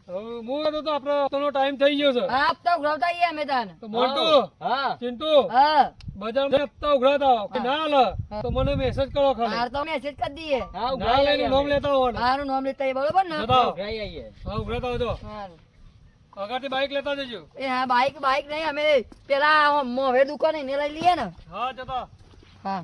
હું તો આપણો ટાઈમ થઈ ગયો છે. હા હપ્તા ઉઘરાવતા આવીએ અમે તાને. તો મોટુ હા ચિંટુ હા બજારમાં હપ્તા ઉઘરાતા કે ના હાલે તો મને મેસેજ કરો ખાલી. હાર તો મેસેજ કરી દઈએ. હા ના લઈને નામ લેતા હોવ ને. મારું નામ લેતા આવીએ, બરોબર ને? જતા ઉઘરાઈ આવીએ. હા ઉઘરાતા આવજો. હારું. આગળથી બાઈક લેતા જજો. એ હા બાઈક નહીં, અમે પેલા મોહે દુકાને એને લઈ લઈએ ને. હા જતા. હા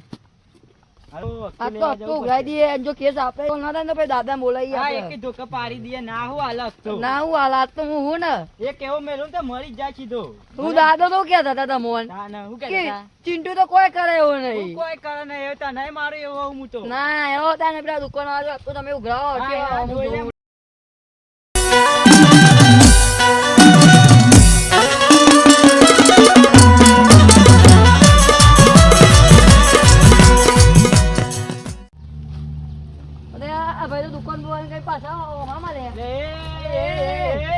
હાલો, આ તો હપ્તો ઉઘરાઈ દઈએ. જો કેસ આપણે ના થાય ને પછી દાદા બોલાવીએ હા આપણે. એક ધોકા પાડી દઈએ ના હું હાલત તો ના હું હાલાત તો હું ને એક એવો મેલું તો મરી જાય સીધો હું દાદો તો ક્યાં થતા તમોન ના ના હું કે કહેતા ચિંટુ તો કોઈ કરે એવું હું નહીં. કોઈ કરે નહીં એવું તને મારું એવો હું તો ના એવો તાને પેલા દુકાન વાળો તો તમે ઉઘરાવો હા, કેવો હા, અમુક જોઈ લે. જોવું. અરે આ ભાઈ તો દુકાન બોલાવીને કઈ પાછા ઓહામાં લે.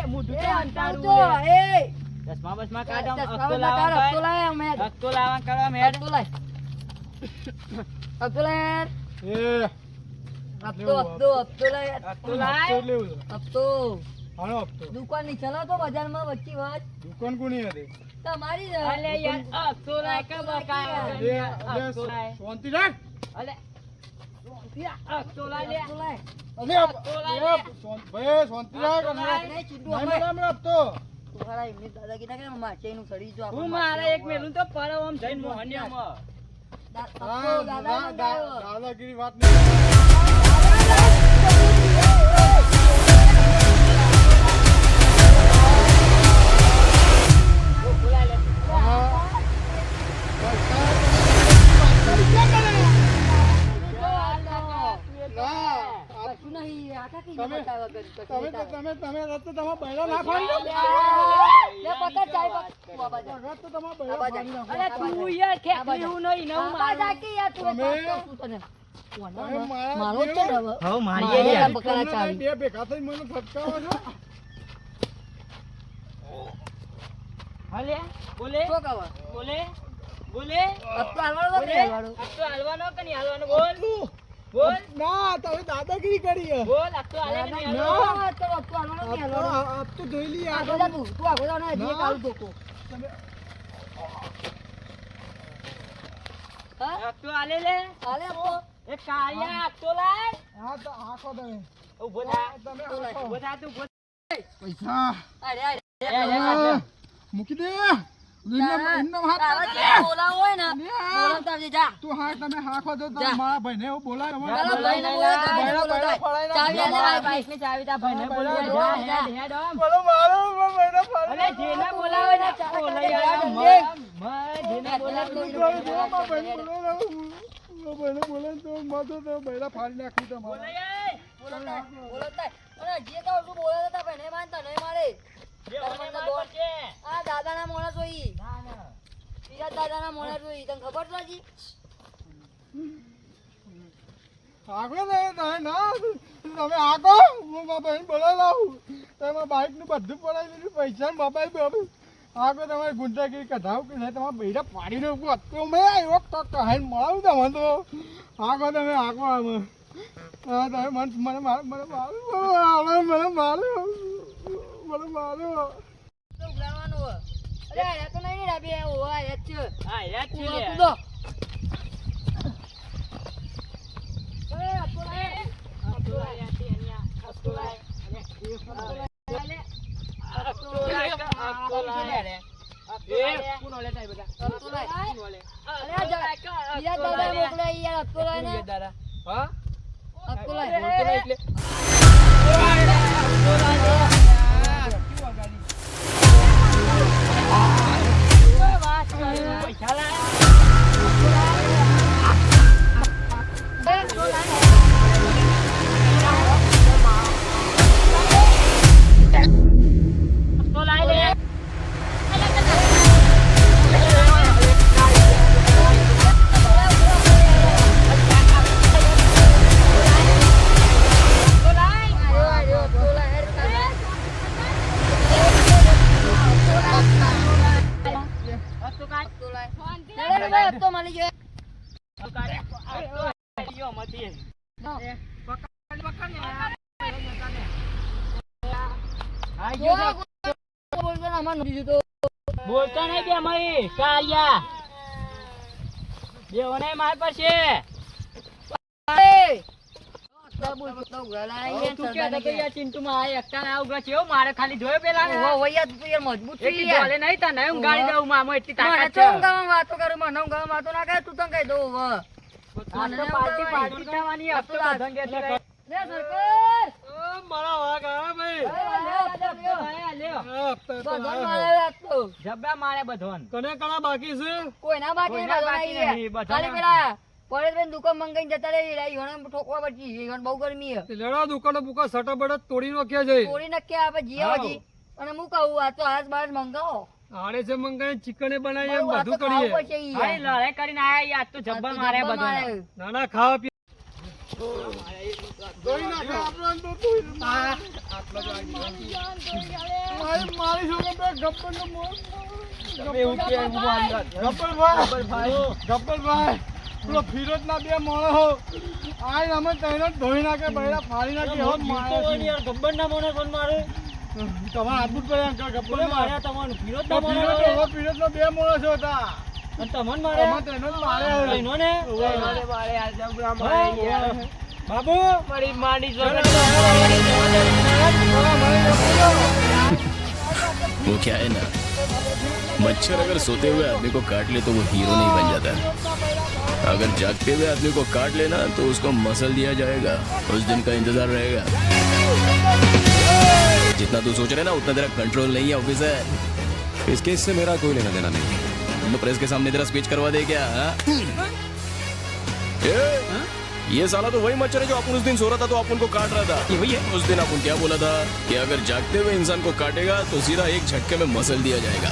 મોઢું તો એ અંતારું તો લે. એ ચશ્મા બસમા કાઢો ચશ્મા હપ્તો બસમા કાઢ, હપ્તો લાવવા લાય અમે. હપ્તો લાવવા કરવા મેડ હપ્તો લાય. હપ્તો લાય. એ હપ્તો લાય. હપ્તો લાય હપ્તો લેવું છે. હપ્તો હાલો હપ્તો. દુકાન ની ચલાવો તો બજારમાં વચ્ચી વાત દુકાન કોની હતી? તમારી જ. અલે યાર હપ્તો લાય કે બકાય હપ્તો લાય શાંતિ રાખ. અલે હપ્તો લાય લે હપ્તો લાય. ભાઈ શાંતિ રાખ. નહીં, ચીંટુ ના, અમે. ના, ના, હપ્તો. તમારા એમની દાદાગીરી ના કરે, માટેનું સડી જો આપણે હું મારે એક મેલું તો પરવ આમ જઈને મોહનિયામાં હપ્તો હા, દાદા નો ગાયો. દાદાગીરી વાત નહીં. કશું નહીં, આ કાકી તમે- બતાવો કશું, કશું તમે નહીં તો તમે રસ્તો તમારા બૈરા ના ફાડી નાખો. લે પકડ ચાય પકડ. બાબા જા. રસ્તો તમારા બૈરા બાબા ફાડી જા. નાખો. અરે તું યાર ખેકલી હું નહીં ને હું બાબા જા મારું કે યાર તું એક તમે- વાત કહું છું તને. તમે મારા મારો જ છે ને હવે. હવ મારીએ મારીએ યાર. યાર બકરા તમને ચાવી. બે ભેગા થઈ મને ફટકાવો છો. હલે બોલે શું કહો? બોલે બોલે હપ્તો હાલવાનો તો બોલે નહીં હાલવાનો? હપ્તો હાલવાનો કે નહીં હાલવાનો બોલ બોલ ના તમે દાદાગીરી કરી હે. બોલ હપ્તો હાલે કે નહીં હાલવાનો ના, તો હપ્તો હાલવાનો નહીં હાલવાનો. આપ તો જોઈ લઈએ આગળ જા તું. તું આગળ જા ને, હજી એક ના. આલું ધોકો. હા? હપ્તો હાલે લે હાલે હપ્તો? એક કાળિયા હપ્તો લાય હા તો આખો તમે ઉભો થા તમે ઉભો થા તું ઉભો પૈસા અરે, અરે. મૂકી દે. તારા- એમનો હાથ તારા ના જે દે. બોલાવો હોય ને, લે. બોલાવતા આવજે, જા. તું હા તમે હાખો દો તો જા. મારા ભાઈને એવું બોલાય તારા ભાઈને બોલાવ, તારા ભાઈને બોલાવ. ચાવી આલે મારા બાઈકની. બાઈકની ચાવી તા ભાઈને હા, બોલાવ બોલાવ, જા હેડ હેડ આમ બોલો મારો ભાઈને ફાડી અલે જેને બોલાવે ને બોલાય યાર જેને બોલાવે બોલાવતા. અને જે કહું છું બોલાવતા તારા ભાઈને માનતા નહીં મારે. આ દાદાના મોણા જોઈ. બીજા દાદાના મોણા જોઈ. તને ખબર છે હજી? તમે આગો હું મારા ભાઈને બોલાવી લાવું તમે બાઈક નું બધું પડાવી દીધું પૈસા ને મોબાઈલ આગો તમારે ગુંડાગીરી કઢાવું કે નહીં તમારે બૈરા પાડીને હતું મેં એવો કહાઈ મળાવું તમે તો આગો તમે આગો આમ હા તમે મને મારું મને મારું મને મારું મને મારું તો ઉઘરાવવાનું હોય. અરે આયા તો નહીં ને બે ઓવા આયા જ છે. હા યાદ છે કૂદો, લે કૂદો. એ આપો ને. હપ્તો લાય આતી અહીંયા હપ્તો લાય હપ્તો લાય એ કોણ ઓલે તાઈ બધા હપ્તો લાય. કોણ ઓલે અરે આ જા. બીજા દાદા મોકલે યાર હપ્તો લાય ને. દાદા હા હપ્તો લાય. બોલતો નહીં એટલે પૈસા લાય હપ્તો લાય. હપ્તો લાય લે હપ્તો કાઢ હપ્તો લાય. હપ્તો મળી ગયો. હપ્તો કાઢ હપ્તો મતી આઈ ગયો છે. બોલતો ને અમાર નથી જોતો. બોલતા નહીં બે મય કાળિયા બેઓને માર પર છે. અત્યારે બોલતો તો ગલાઈ હવે તું કે તો યાર ચિંટુમાં આ એકતા ના ઉગા છે હો, મારે ખાલી જોયો પેલા ને ઓહો વૈયા તું તો યાર મજબૂત છે એટલી યાર. જોલે નહીં તને હું ગાડી દઉં મામો એટલી મને તાકાત તો છે. ઊંઘામાં વાતો કરું, મને ઊંઘામાં વાતો ના કરે, તું તને કહી દઉં હવે. આ તો પાર્ટી પાર્ટી થવાની આ તો બધાને કહેતી રહે. લે સરકાર મારા વાઘ આવ્યા ભાઈ બધા મારે વાત તો. જબ્બા મારે બધોન કને કણા બાકી છે કોઈના બાકી નહીં, કોઈના બધા બાકી નહીં નહીં, ગયા. બધા ખાલી પેલા પરેશભાઈ દુકાન મંગાઈને જતા રહે ઈવોને ઠોકવા પડશે, ઈવોને બહુ ગરમી છે. લેડા દુકાનો બુકા સટા બટા તોડી નાખ્યા છે તોડી નાખ્યા આપણે જીયા હજી. અને હું કહું આ તો આજ બાર મંગાવો આડે છે મંગાઈ ચિકને બનાવીએ બહુ આ તો બધું ખાવું કરીએ પડશે ઈ ખાલી યાર. લડાઈ કરીને આયા યાર તો જબ્બા આ તો મારે જબ્બા બધોન મારે. નાના ખાવા પી ધોઈ નાખે આપણને તો તું મારી છોકરા ગબ્બરનો મોં ગબ્બરભાઈ પેલો ફિરોજના બે માણસો આ અમે તઈને ધોઈ નાખે બૈરા ફાડી નાખે એવો મારે છે. ગબ્બરના મોને ફોન મારે તમારે આપવું જ પડે અંકલ ગબ્બર માર્યા તમારું ફિરોજ ના ફિરોજનો બે માણસો હતા અને તમને અમે તેનો જ મારે એનો ને બાબુ મારી માની वो क्या है ना, मच्छर अगर सोते हुए आदमी को काट ले तो वो हीरो नहीं बन जाता। अगर जागते हुए आदमी को काट लेना तो उसको मसल दिया जाएगा, उस दिन का इंतजार रहेगा। जितना तू सोच रहे ना उतना तेरा कंट्रोल नहीं है ऑफिसर। इस केस से मेरा कोई लेना देना नहीं। तो प्रेस के सामने तेरा स्पीच करवा दे क्या? ये साला तो वही मच्छर है जो अपन उस दिन सो रहा था तो अपन को काट रहा था। ये वही है। उस दिन अपन क्या बोला था कि अगर जागते हुए इंसान को काटेगा तो सीधा एक झटके में मसल दिया जाएगा।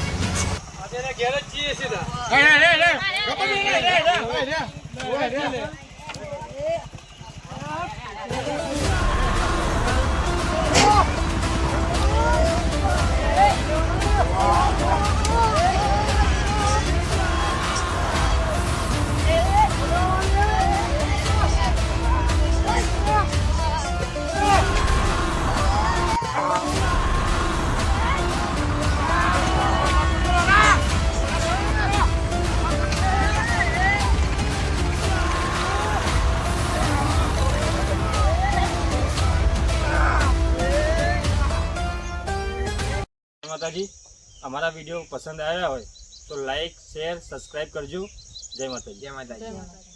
માતાજી, અમારા વિડીયો પસંદ આવ્યા હોય તો લાઈક શેર સબસ્ક્રાઇબ કરજો. જય માતાજી. જય માતાજી.